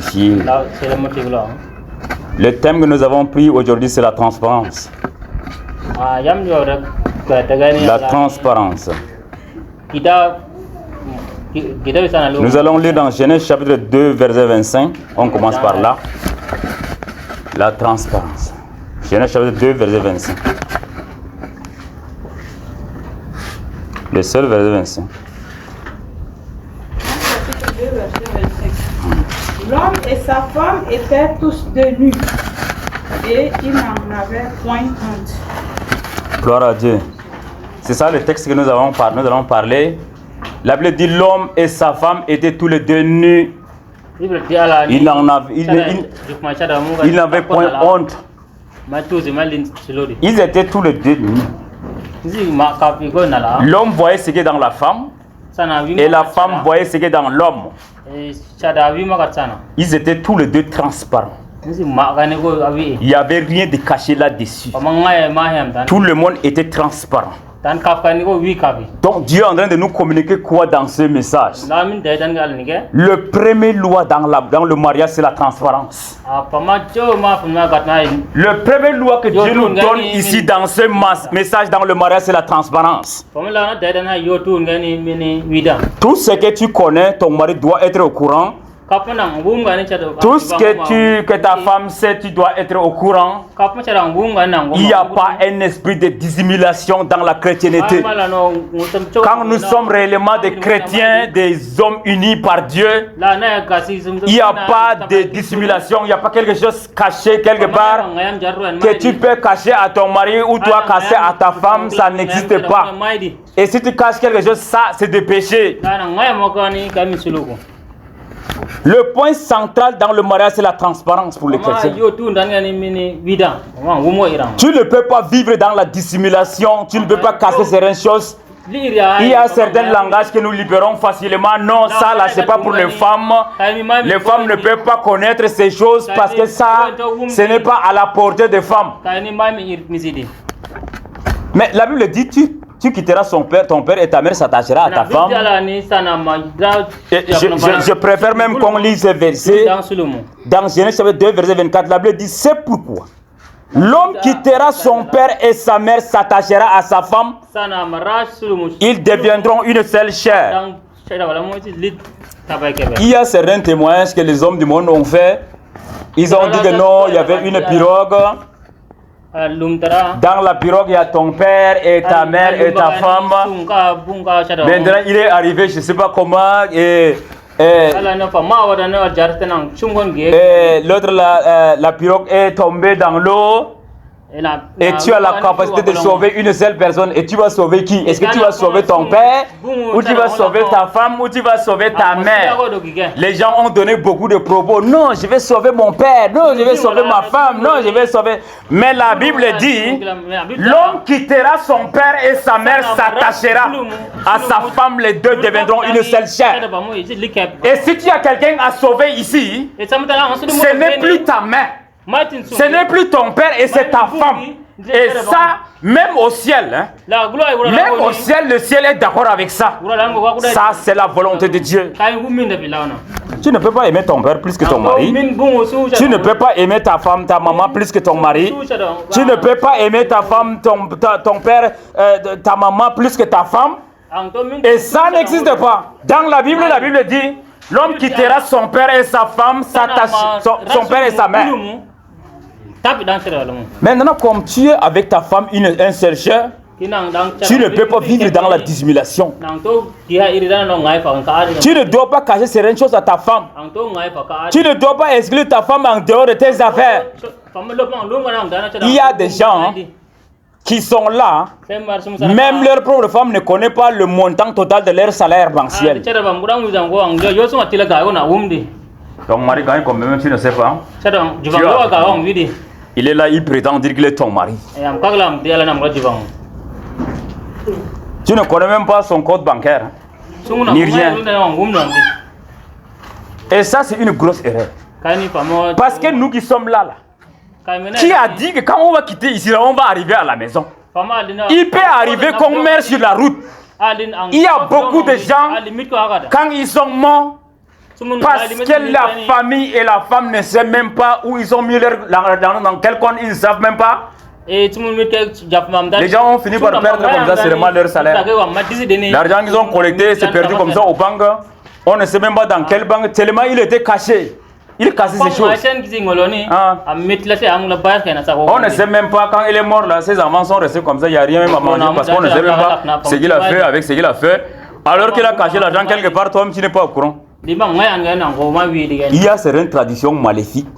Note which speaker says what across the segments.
Speaker 1: C'est le motif là. Le thème que nous avons pris aujourd'hui, c'est la transparence. La transparence. Nous allons lire dans Genèse chapitre 2, verset 25. On commence par là. La transparence. Genèse chapitre 2, verset 25. Le seul verset 25.
Speaker 2: L'homme et sa femme étaient tous deux nus et ils n'en avaient point honte.
Speaker 1: Gloire à Dieu. C'est ça le texte que nous allons parler. La Bible dit l'homme et sa femme étaient tous les deux nus. Ils n'avaient point honte. Ils étaient tous les deux nus. L'homme voyait ce qui est dans la femme et la femme voyait ce qui est dans l'homme. Ils étaient tous les deux transparents. Il n'y avait rien de caché là-dessus. Tout le monde était transparent. Donc Dieu est en train de nous communiquer quoi dans ce message? Le premier loi dans le mariage, c'est la transparence. Le premier loi que Dieu nous donne ici dans ce message dans le mariage, c'est la transparence. Tout ce que tu connais, ton mari doit être au courant. Tout ce que ta femme sait, tu dois être au courant. Il n'y a pas un esprit de dissimulation dans la chrétienté. Quand nous sommes réellement des chrétiens, des hommes unis par Dieu, il n'y a pas de dissimulation, il n'y a pas quelque chose caché quelque part que tu peux cacher à ton mari ou toi cacher à ta femme, ça n'existe pas. Et si tu caches quelque chose, ça c'est des péchés. Le point central dans le mariage, c'est la transparence pour les chrétiens. Tu ne peux pas vivre dans la dissimulation, tu ne peux pas casser certaines choses. Il y a certains langages que nous libérons facilement. Non, ça là, c'est pas pour les femmes. Les femmes ne peuvent pas connaître ces choses parce que ça, ce n'est pas à la portée des femmes. Mais la Bible dit, tu quitteras ton père et ta mère s'attachera à ta femme. Je préfère même qu'on lise ce verset dans Genèse chapitre 2, verset 24. La Bible dit, c'est pourquoi l'homme quittera son père et sa mère s'attachera à sa femme. Ils deviendront une seule chair. Il y a certains témoignages que les hommes du monde ont fait. Ils ont dit que non, il y avait une pirogue. Dans la pirogue, il y a ton père et ta mère et ta femme. Maintenant, il est arrivé, je ne sais pas comment. L'autre, la pirogue est tombée dans l'eau. Et tu as la capacité de sauver une seule personne. Et tu vas sauver qui? Est-ce que tu vas sauver ton père? Ou tu vas sauver ta femme? Ou tu vas sauver ta mère? Les gens ont donné beaucoup de propos. Non, je vais sauver mon père. Non, je vais sauver ma femme. Non, je vais sauver... Mais la Bible dit, l'homme quittera son père et sa mère s'attachera à sa femme. Les deux deviendront une seule chair. Et si tu as quelqu'un à sauver ici, ce n'est plus ta mère. Ce n'est plus ton père et c'est ta femme. Et ça, même au ciel, même au ciel, le ciel est d'accord avec ça. Ça, c'est la volonté de Dieu. Tu ne peux pas aimer ton père plus que ton mari. Tu ne peux pas aimer ta femme, ta maman plus que ton mari. Tu ne peux pas aimer ta femme, ton père, ta maman plus que ta femme. Et ça n'existe pas. Dans la Bible dit, l'homme quittera son père et sa femme, son père et sa mère. Maintenant, comme tu es avec ta femme un seul chair, tu ne peux pas vivre dans la dissimulation. Tu ne dois pas cacher certaines choses à ta femme. Tu ne dois pas exclure ta femme en dehors de tes affaires. Il y a des gens qui sont là, même leur propre femme ne connaît pas le montant total de leur salaire mensuel. Ton mari gagne combien, tu ne sais pas. Il est là, il prétend dire qu'il est ton mari. Tu ne connais même pas son code bancaire, ni rien. Et ça, c'est une grosse erreur. Parce que nous qui sommes là, qui a dit que quand on va quitter ici, on va arriver à la maison? Il peut arriver qu'on meurt sur la route. Il y a beaucoup de gens, quand ils sont morts, Parce que la famille et la femme ne savent même pas où ils ont mis l'argent, dans quel compte, ils ne savent même pas. Les gens ont fini par perdre comme ça seulement leur salaire. L'argent qu'ils ont collecté, c'est perdu comme ça au banque. On ne sait même pas dans quelle banque, tellement il était caché. Il cassait ces choses. On ne sait même pas quand il est mort là, ses enfants sont restés comme ça, il n'y a rien même à manger parce qu'on ne sait même pas ce qu'il a fait avec ce qu'il a fait. Alors qu'il a caché l'argent quelque part, toi-même tu n'es pas au courant. Il y a certaines traditions maléfiques.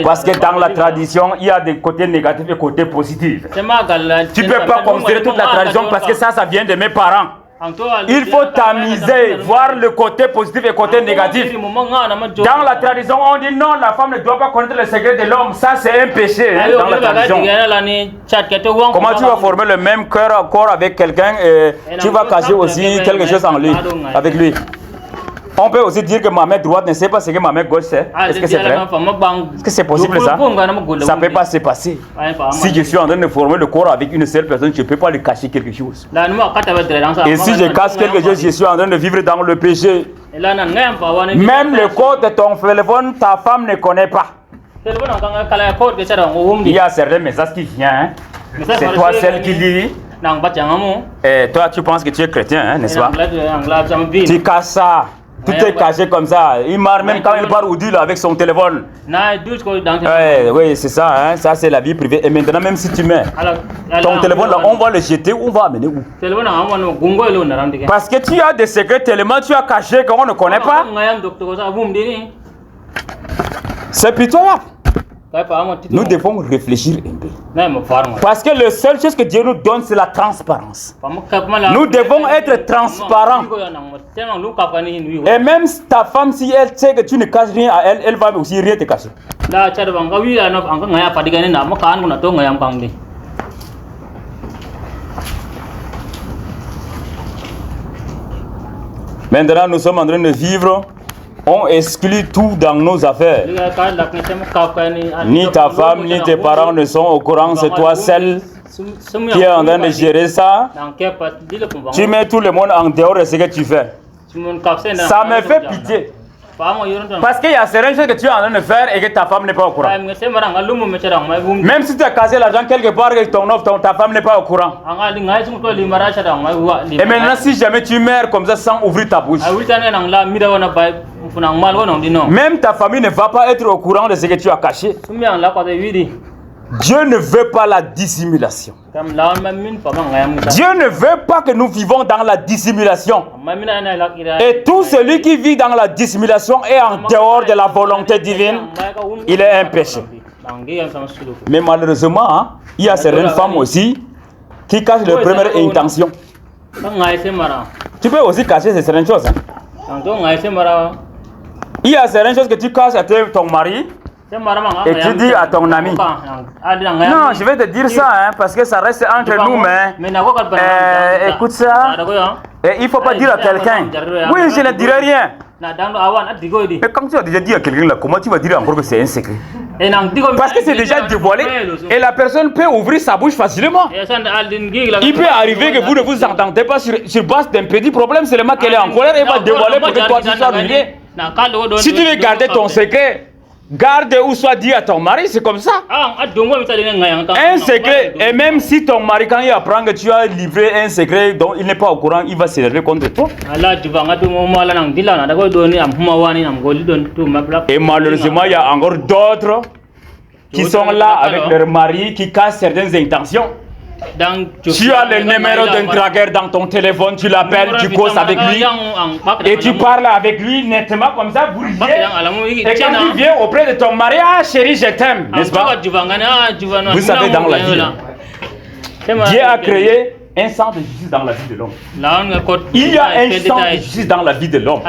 Speaker 1: Parce que dans la tradition, il y a des côtés négatifs et des côtés positifs. Tu ne peux pas considérer toute la tradition parce que ça vient de mes parents. Il faut tamiser, voir le côté positif et le côté négatif. Dans la tradition, on dit non, la femme ne doit pas connaître le secret de l'homme. Ça, c'est un péché dans la tradition. Comment tu vas former le même corps avec quelqu'un et tu vas cacher aussi quelque chose en lui, avec lui? On peut aussi dire que ma main droite ne sait pas ce que ma main gauche sait. Est-ce que c'est vrai? Est-ce que c'est possible ça? Ça ne peut pas se passer. Si je suis en train de former le corps avec une seule personne, je ne peux pas lui cacher quelque chose. Et si je cache quelque chose, je suis en train de vivre dans le péché. Même le code de ton téléphone, ta femme ne connaît pas. Il y a certains messages qui viennent. C'est toi celle qui lit. Et toi, tu penses que tu es chrétien, hein, n'est-ce pas? Tu casses ça. Tout est caché comme ça. Il marre même quand il part au deal avec son téléphone. Oui, c'est ça. Hein? Ça, c'est la vie privée. Et maintenant, même si tu mets ton téléphone là, on va le jeter ou on va amener où? Parce que tu as des secrets tellement tu as caché qu'on ne connaît pas. C'est pitoyable. Nous devons réfléchir un peu. Parce que la seule chose que Dieu nous donne, c'est la transparence. Nous devons être transparents. Et même ta femme, si elle sait que tu ne caches rien à elle, elle va aussi rien te cacher. Maintenant, nous sommes en train de vivre. On exclut tout dans nos affaires. Ni ta femme, ni tes parents ne sont au courant. C'est toi seul qui est en train de gérer ça. Tu mets tout le monde en dehors de ce que tu fais. Ça me fait pitié. Parce qu'il y a certaines choses que tu es en train de faire et que ta femme n'est pas au courant. Même si tu as cassé l'argent quelque part et ta femme n'est pas au courant. Et maintenant, si jamais tu meurs comme ça sans ouvrir ta bouche, même ta famille ne va pas être au courant de ce que tu as caché. Dieu ne veut pas la dissimulation. Dieu ne veut pas que nous vivons dans la dissimulation. Et tout celui qui vit dans la dissimulation est en dehors de la volonté divine. Il est un péché. Mais malheureusement, hein, il y a certaines femmes aussi qui cachent leur première intention. Tu peux aussi cacher certaines choses. Hein. Il y a certaines choses que tu caches à ton mari. Et tu dis à ton ami, non, je vais te dire ça, hein, parce que ça reste entre nous, mais écoute ça, et il ne faut pas dire à quelqu'un, oui, je ne dirai rien. Mais quand tu as déjà dit à quelqu'un là, comment tu vas dire encore que c'est un secret? Parce que c'est déjà dévoilé et la personne peut ouvrir sa bouche facilement. Il peut arriver que vous ne vous entendez pas sur base d'un petit problème, seulement qu'elle est en colère et va dévoiler pour que toi tu sois ruiné. Si tu veux garder ton secret, garde ou soit dit à ton mari, c'est comme ça. Un secret, et même si ton mari, quand il apprend que tu as livré un secret dont il n'est pas au courant, il va s'énerver contre toi. Et malheureusement, il y a encore d'autres qui sont là avec leur mari, qui cassent certaines intentions. Tu as le numéro d'un dragueur dans ton téléphone, tu l'appelles, tu causes avec lui et tu parles avec lui nettement comme ça, vous riez. Et quand tu viens auprès de ton mari, ah chérie, je t'aime, n'est-ce pas? Vous savez, dans la vie, Dieu a créé un sens de justice dans la vie de l'homme. Il y a un sens de justice dans la vie de l'homme.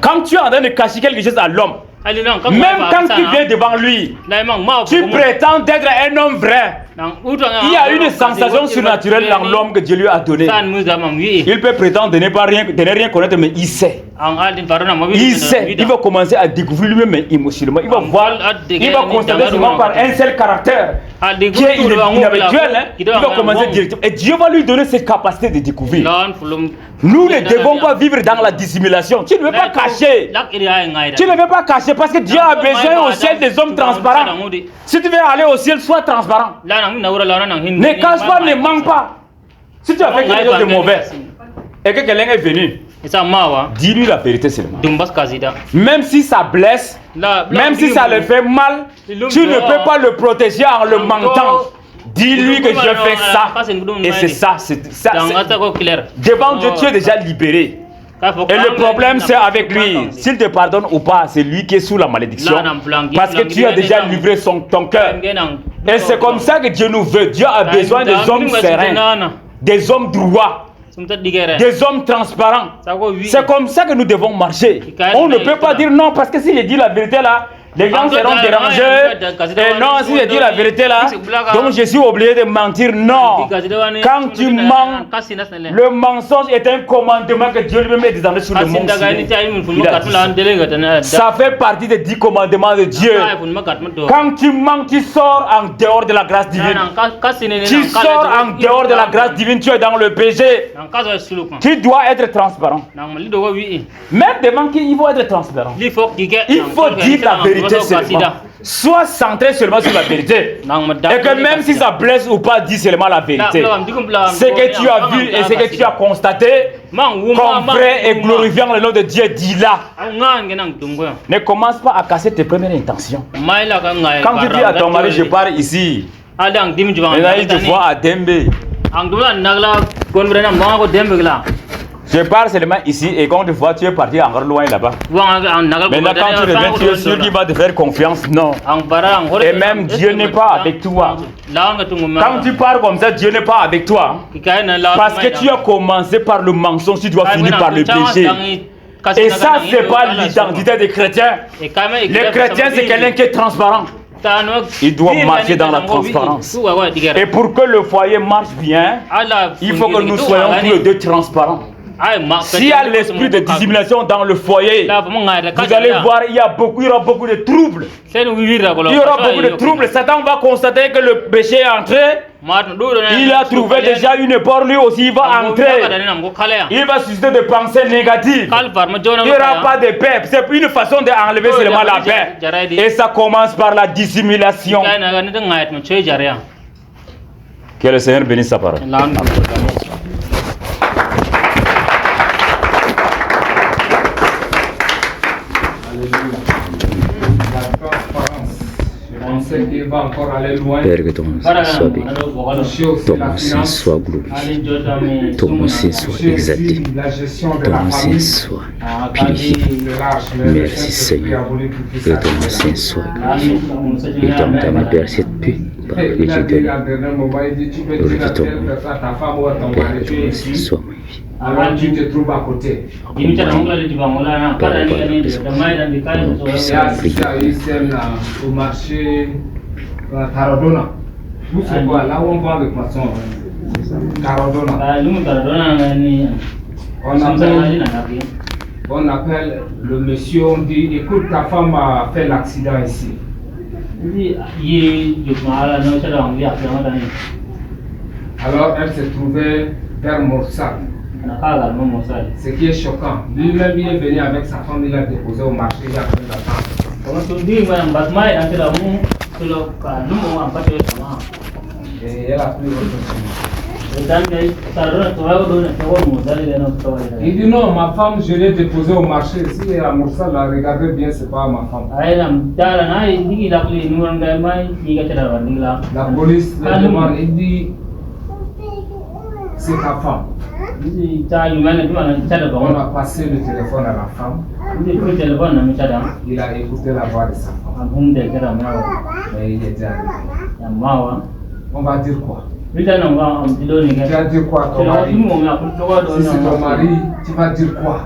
Speaker 1: Quand tu es en train de cacher quelque chose à l'homme, Même quand tu viens devant lui, tu prétends d'être un homme vrai. Il y a une sensation surnaturelle dans l'homme que Dieu lui a donné. Il peut prétendre de ne rien connaître, mais il sait. Il sait. Il va commencer à découvrir lui-même émotionnellement. Il va voir, il va constater seulement par un seul caractère qui est inhabituel. Il va commencer directement. Et Dieu va lui donner cette capacité de découvrir. Nous ne devons pas vivre dans la dissimulation. Tu ne veux pas cacher. Tu ne veux pas cacher parce que Dieu a besoin au ciel des hommes transparents. Si tu veux aller au ciel, sois transparent. Ne cache pas, ne mens pas. Si tu as fait quelque chose de mauvais et que quelqu'un est venu, dis-lui la vérité seulement. Même si ça blesse, même si ça le fait mal, tu ne peux pas le protéger en le mentant. Dis-lui que je fais ça. Et c'est ça. Devant Dieu, tu es déjà libéré. Et le problème, c'est avec lui. S'il te pardonne ou pas, c'est lui qui est sous la malédiction. Parce que tu as déjà livré ton cœur. Et c'est comme ça que Dieu nous veut. Dieu a besoin des hommes sereins, des hommes droits, des hommes transparents. C'est comme ça que nous devons marcher. On ne peut pas dire non, parce que si je dis la vérité là, les gens seront dérangés. Et non, si je dis la vérité là, donc je suis obligé de mentir. Non. Quand tu mens, le mensonge est un commandement que Dieu lui-même a donné sur le monde. Ça fait partie des 10 commandements de Dieu. Quand tu mens, tu sors en dehors de la grâce divine. Tu sors en dehors de la grâce divine, tu es dans le péché. Tu dois être transparent. Même devant qui il faut être transparent. Il faut dire la vérité. Sois centré seulement sur la vérité. Et que même si ça blesse ou pas, dis seulement la vérité. Ce que tu as vu et ce que tu as constaté, comme vrai et glorifiant le nom de Dieu, dis-la. Ne commence pas à casser tes premières intentions. Quand tu dis à ton mari, je pars ici, maintenant il te voit à Dembe. Je pars seulement ici et quand tu vois, tu es parti encore loin là-bas. Maintenant, quand tu reviens, tu es sûr qu'il va te faire confiance. Non. Et même Dieu n'est pas avec toi. Quand tu pars comme ça, Dieu n'est pas avec toi. Parce que tu as commencé par le mensonge, tu dois finir par le péché. Et ça, ce n'est pas l'identité des chrétiens. Les chrétiens, c'est quelqu'un qui est transparent. Il doit marcher dans la transparence. Et pour que le foyer marche bien, il faut que nous soyons tous les deux transparents. S'il y a l'esprit de dissimulation dans le foyer, vous allez voir, il y aura beaucoup de troubles. Il y aura beaucoup de troubles. Satan va constater que le péché est entré. Il a trouvé déjà une porte, lui aussi il va entrer. Il va susciter des pensées négatives. Il n'y aura pas de paix. C'est une façon d'enlever seulement la paix. Et ça commence par la dissimulation. Que le Seigneur bénisse sa parole.
Speaker 3: Père, que ton nom soit béni, ton nom soit glorifié, ton nom soit exalté, ton nom soit purifié. Merci Seigneur, que ton nom soit glorifié. Et ton âme, Père, cette paix, par que tu donnes. Glorifie ton nom, Père, que ton nom soit magnifié.
Speaker 4: Alors tu te trouves à côté. Au marché Tarodona. Vous c'est quoi? Là où on vend le poisson. Tarodona. On appelle le monsieur, on dit écoute, ta femme a fait l'accident ici. Alors elle se trouvait vers Morsal. Ce qui est choquant, lui-même il est venu avec sa femme, il a déposé au marché, il a pris la femme. Et elle a pris votre chemin. Il dit non, ma femme je l'ai déposée au marché. Si elle est à Morsal, regardez bien, c'est pas ma femme. La police le demande, il dit c'est ta femme. On a passé le téléphone à la femme. Il a écouté la voix de sa femme. Mais il était arrivé. On va dire quoi? Tu vas dire quoi ton mari? Si c'est ton mari, tu vas dire quoi?